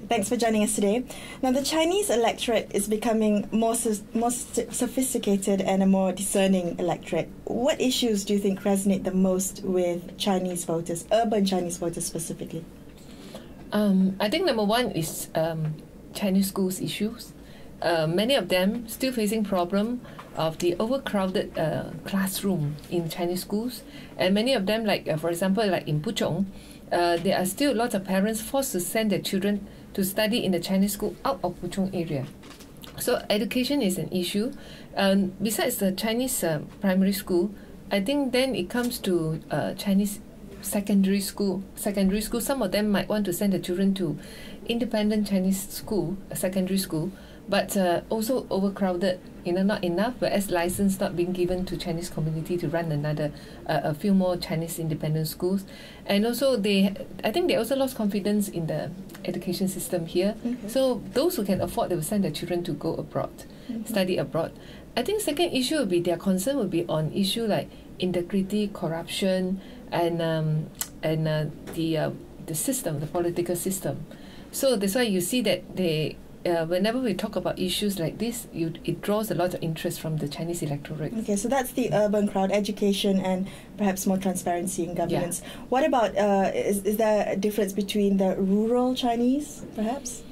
Thanks for joining us today. Now, the Chinese electorate is becoming more sophisticated and a more discerning electorate. What issues do you think resonate the most with Chinese voters, urban Chinese voters specifically? I think number one is Chinese schools issues. Many of them still facing problem of the overcrowded classroom in Chinese schools, and many of them, like for example, like in Puchong, there are still lots of parents forced to send their children to study in the Chinese school out of Puchong area. So education is an issue. Besides the Chinese primary school, I think then it comes to Chinese secondary school. Some of them might want to send the children to independent Chinese school, secondary school, but also overcrowded, not enough, whereas license not being given to Chinese community to run a few more Chinese independent schools. And also I think they also lost confidence in the education system here. Mm-hmm. So those who can afford, they will send their children to go abroad, study abroad. I think second issue would be, their concern would be on issue like integrity, corruption, and the system, the political system. So that's why you see that whenever we talk about issues like this, it draws a lot of interest from the Chinese electorate. Okay, so that's the urban crowd, education, and perhaps more transparency in governance. Yeah. What about, is there a difference between the rural Chinese, perhaps?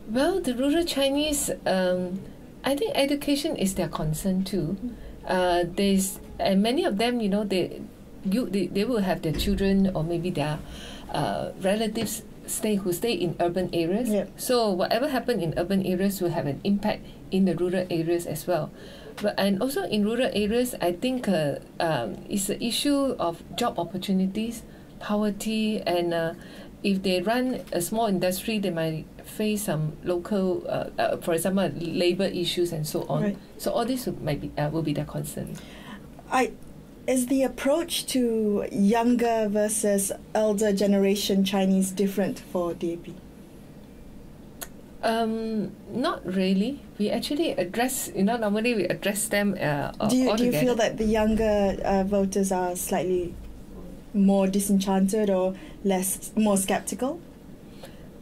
Well, the rural Chinese, I think education is their concern too. And many of them, they will have their children or maybe their relatives who stay in urban areas. Yep. So whatever happens in urban areas will have an impact in the rural areas as well. And also in rural areas, I think it's the issue of job opportunities, poverty, and if they run a small industry, they might face some local, for example, labor issues and so on. Right. So all this will be their concern. Is the approach to younger versus elder generation Chinese different for DAP? Not really. We actually address, normally we address them do you feel that the younger voters are slightly more disenchanted or more skeptical?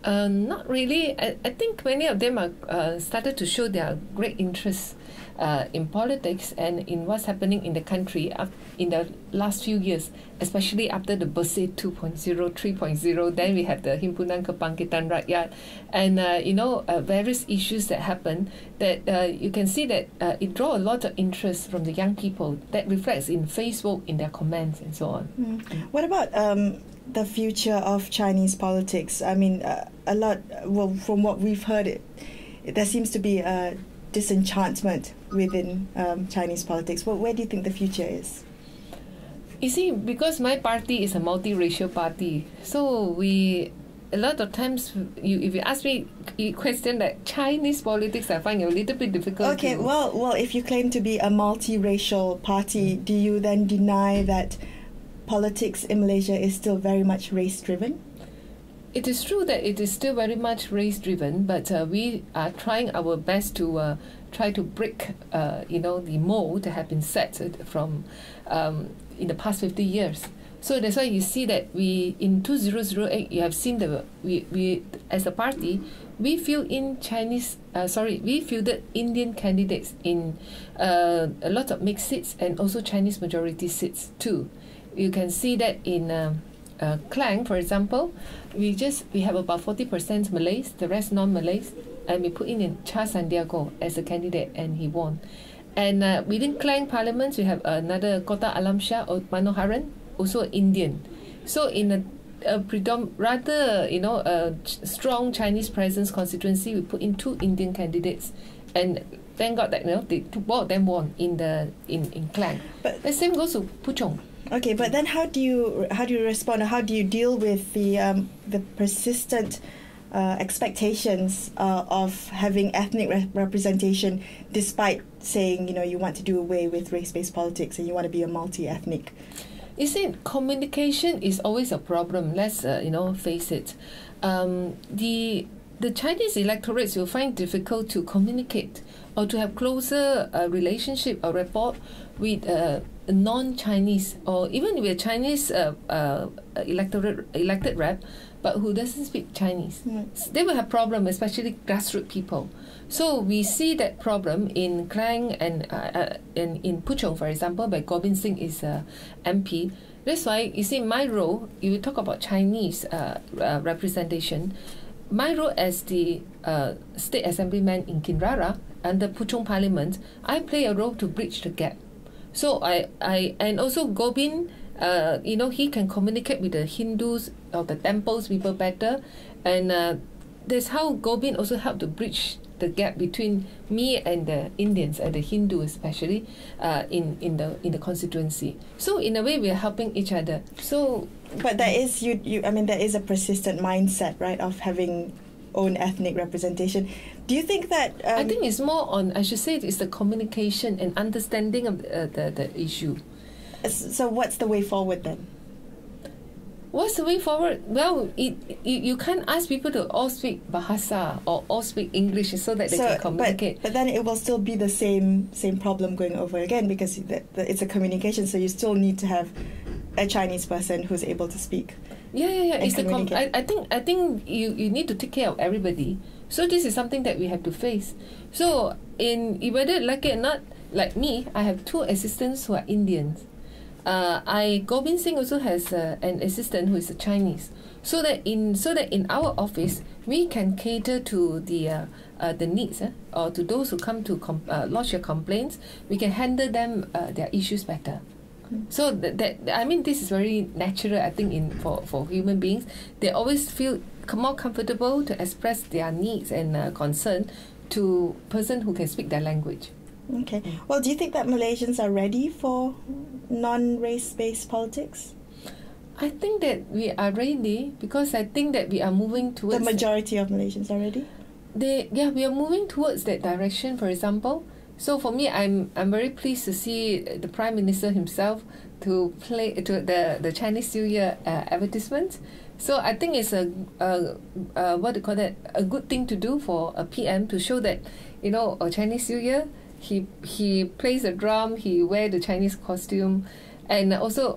Not really. I think many of them are started to show their great interest in politics and in what's happening in the country in the last few years, especially after the Bersih 2.0, 3.0. Then we have the Himpunan Kebangkitan Rakyat, and various issues that happen that you can see that it draw a lot of interest from the young people. That reflects in Facebook, in their comments, and so on. What about the future of Chinese politics? I mean, a lot. Well, from what we've heard, there seems to be a disenchantment within Chinese politics. Well, where do you think the future is? You see, because my party is a multiracial party, so a lot of times, if you ask me a question that Chinese politics, I find it a little bit difficult. Okay, well, if you claim to be a multiracial party, do you then deny that politics in Malaysia is still very much race-driven? It is true that it is still very much race-driven, but we are trying our best to try to break, the mold that have been set from in the past 50 years. So that's why you see that in 2008, you have seen we as a party, we fielded Indian candidates in a lot of mixed seats and also Chinese majority seats too. You can see that in Klang, for example, we have about 40% Malays, the rest non-Malays, and we put in Cha Sandiago as a candidate, and he won. And within Klang Parliament, we have another Kota Alam Shah or Manoharan, also Indian. So in a strong Chinese presence constituency, we put in 2 Indian candidates, and thank God that both of them won in Klang. But the same goes to Puchong. Okay, but then how do you respond? Or how do you deal with the persistent expectations of having ethnic representation, despite saying you want to do away with race-based politics and you want to be a multi-ethnic? You see, communication is always a problem. Let's face it. the Chinese electorates will find difficult to communicate or to have closer relationship or rapport with non-Chinese, or even with a Chinese elected rep, but who doesn't speak Chinese. They will have problem, especially grassroots people. So we see that problem in Klang and in Puchong, for example, where Gobind Singh is MP. That's why, you see, my role, you talk about Chinese representation, my role as the state assemblyman in Kinrara under Puchong Parliament, I play a role to bridge the gap. So and also Gobind, he can communicate with the Hindus or the temples people better, and that's how Gobind also helped to bridge the gap between me and the Indians and the Hindu especially in the constituency. So in a way, we are helping each other. So, but there is there is a persistent mindset, right, of having own ethnic representation. Do you think that I think it's more on, I should say, it's the communication and understanding of the issue. So what's the way forward then? What's the way forward? Well, you can't ask people to all speak Bahasa or all speak English so that they can communicate. But then it will still be the same problem going over again, because it's a communication, so you still need to have a Chinese person who's able to speak. Yeah. It's I think you need to take care of everybody. So this is something that we have to face. So whether like it or not, like me, I have 2 assistants who are Indians. Gobind Singh also has an assistant who is a Chinese. So that in our office we can cater to the needs or to those who come to lodge their complaints. We can handle them their issues better. So this is very natural, I think, for human beings. They always feel more comfortable to express their needs and concern to person who can speak their language. Okay. Well, do you think that Malaysians are ready for non-race-based politics? I think that we are ready, because I think that we are moving towards... The majority of Malaysians are ready? We are moving towards that direction, for example. So for me, I'm very pleased to see the Prime Minister himself to play to the Chinese New Year advertisement. So I think it's a good thing to do for a PM, to show that, a Chinese New Year, he plays the drum, he wear the Chinese costume, and also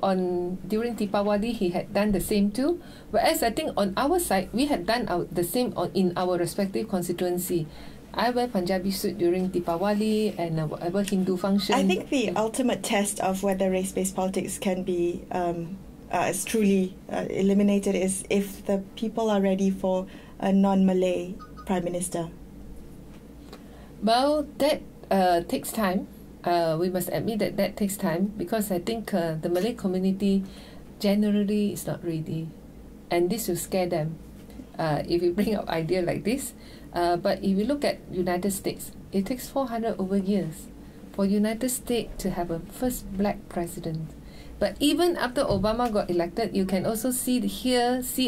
during Deepawali he had done the same too. Whereas I think on our side we had done the same in our respective constituency. I wear Punjabi suit during Deepawali and whatever Hindu function. I think the ultimate test of whether race-based politics can be is truly eliminated is if the people are ready for a non-Malay Prime Minister. Well, that takes time. We must admit that takes time, because I think the Malay community generally is not ready, and this will scare them if we bring up idea like this. But if you look at United States, it takes 400 over years for United States to have a first black president. But even after Obama got elected, you can also see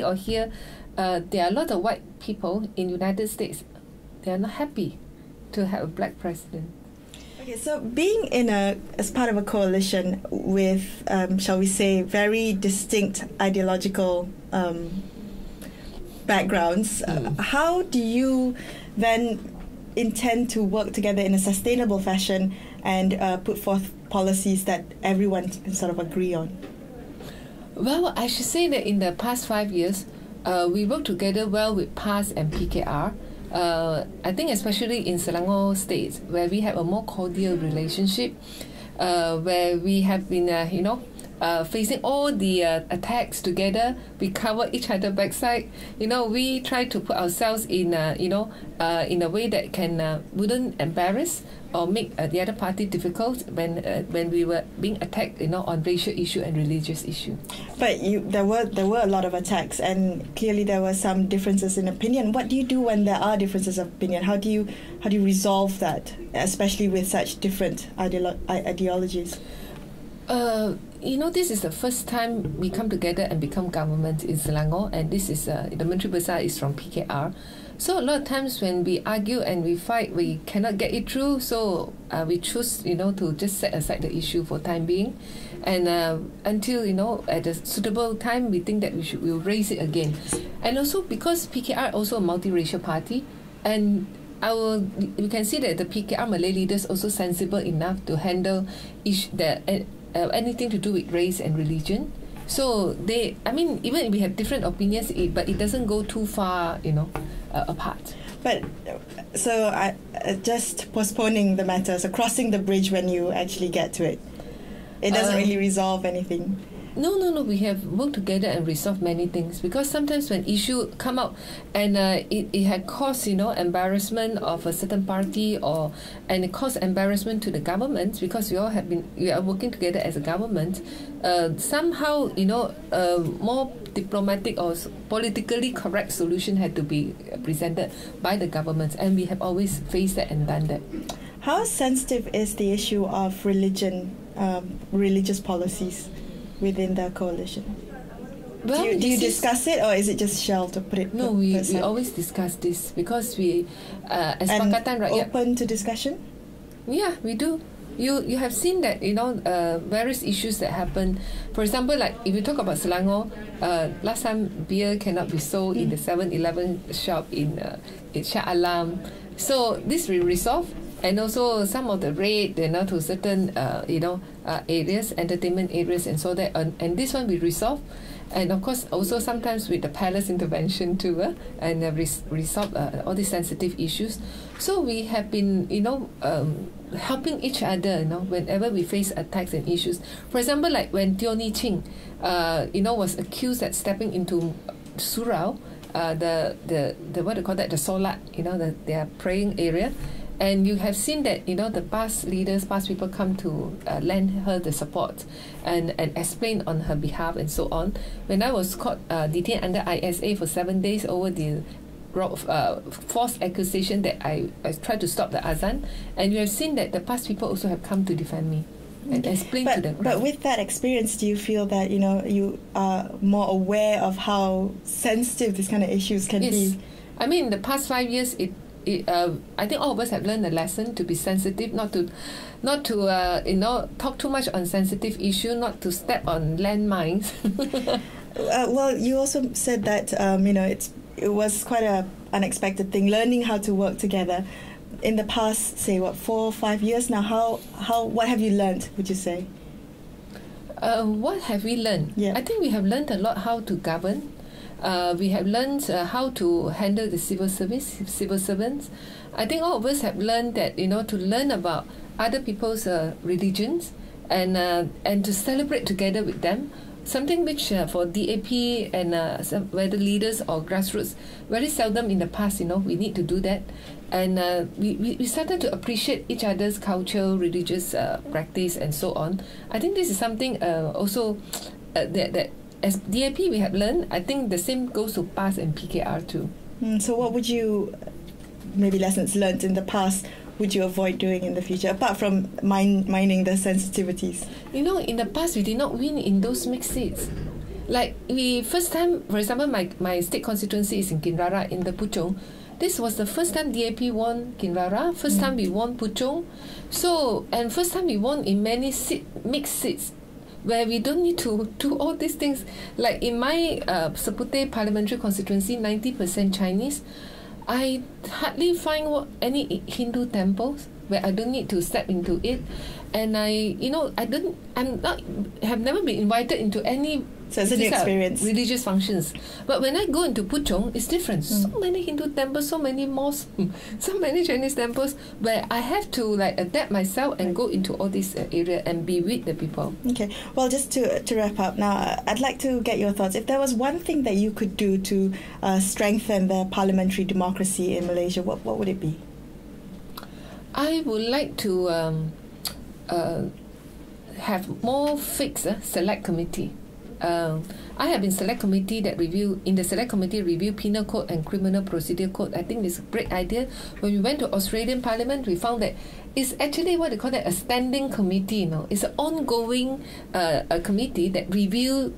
or hear there are a lot of white people in United States. They are not happy to have a black president. Okay, so being as part of a coalition with, shall we say, very distinct ideological backgrounds, how do you then intend to work together in a sustainable fashion and put forth policies that everyone can sort of agree on? Well, I should say that in the past 5 years, we worked together well with PAS and PKR. I think especially in Selangor State, where we have a more cordial relationship, where we have been, facing all the attacks together. We cover each other backside. We try to put ourselves in a way that wouldn't embarrass or make the other party difficult when we were being attacked, on racial issue and religious issue. But there were a lot of attacks, and clearly there were some differences in opinion. What do you do when there are differences of opinion? How do you resolve that, especially with such different ideologies? This is the first time we come together and become government in Selangor, and this is the Menteri Besar is from PKR. So a lot of times when we argue and we fight, we cannot get it through. So we choose, to just set aside the issue for time being, and until at a suitable time, we think that we'll raise it again. And also because PKR also a multiracial party, and we can see that the PKR Malay leaders also sensible enough to handle anything to do with race and religion. So even if we have different opinions, but it doesn't go too far, apart. But so just postponing the matter, so crossing the bridge when you actually get to it, it doesn't really resolve anything. No. We have worked together and resolved many things, because sometimes when issue come out and it had caused embarrassment of a certain party, and it caused embarrassment to the government, because we are working together as a government. Somehow more diplomatic or politically correct solution had to be presented by the government, and we have always faced that and done that. How sensitive is the issue of religious policies within the coalition? Well, do you discuss it, or is it just shelved to put it? No, we always discuss this, because we as Pakatan Rakyat open to discussion. Yeah, we do. You have seen that various issues that happen. For example, like if you talk about Selangor, last time beer cannot be sold in the 7-Eleven shop in Shah Alam. So this we resolve. And also some of the raid, to certain areas, entertainment areas, and so that, and this one we resolve. And of course, also sometimes with the palace intervention too, and resolve all these sensitive issues. So we have been, helping each other, whenever we face attacks and issues. For example, like when Teo Ni Ching, was accused at stepping into surau, the what do you call that, the solat, their praying area. And you have seen that the past people come to lend her the support and explain on her behalf and so on. When I was caught detained under ISA for 7 days over the false accusation that I tried to stop the azan, and you have seen that the past people also have come to defend me and explain to them. But with that experience, do you feel that you are more aware of how sensitive these kind of issues can be? I mean, in the past 5 years, I think all of us have learned a lesson to be sensitive, not to talk too much on sensitive issue, not to step on landmines. Well, you also said that it was quite a unexpected thing, learning how to work together. In the past, say 4 or 5 years now, what have you learned, would you say? What have we learned? Yeah. I think we have learned a lot how to govern. We have learned how to handle the civil servants. I think all of us have learned that to learn about other people's religions and to celebrate together with them. Something which for DAP and whether leaders or grassroots, very seldom in the past, we need to do that. And we started to appreciate each other's culture, religious practice, and so on. I think this is something also that as DAP we have learned. I think the same goes to PAS and PKR too. So what would you, maybe lessons learned in the past, would you avoid doing in the future, apart from minding the sensitivities? In the past we did not win in those mixed seats. Like first time, for example, my state constituency is in Kinrara in the Puchong. This was the first time DAP won Kinrara, first time we won Puchong. So, and first time we won in many mixed seats, where we don't need to do all these things. Like in my Seputeh parliamentary constituency, 90% Chinese, I hardly find any Hindu temples where I don't need to step into it, and have never been invited into any religious functions. But when I go into Puchong, it's different. So many Hindu temples, so many mosques, so many Chinese temples, where I have to adapt myself and go into all this area and be with the people. Okay. Well, just to wrap up now, I'd like to get your thoughts. If there was one thing that you could do to strengthen the parliamentary democracy in Malaysia, what would it be? I would like to have more fixed select committee. I have been select committee review penal code and criminal procedure code. I think it's a great idea. When we went to Australian Parliament, we found that it's actually what they call a standing committee. It's an ongoing a committee that review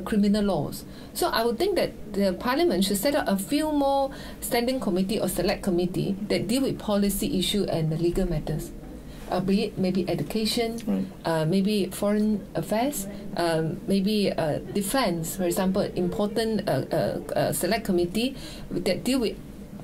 criminal laws. So I would think that the Parliament should set up a few more standing committee or select committee that deal with policy issue and the legal matters. be it maybe education, maybe foreign affairs, maybe defense, for example, important select committee that deal with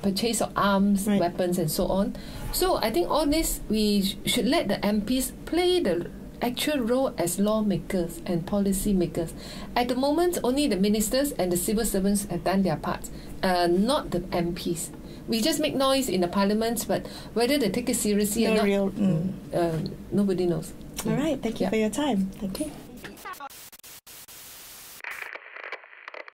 purchase of arms, weapons, and so on. So I think all this, we should let the MPs play the actual role as lawmakers and policy makers. At the moment, only the ministers and the civil servants have done their part, not the MPs. We just make noise in the parliaments, but whether they take it seriously or not, nobody knows. All right, thank you for your time. Thank you.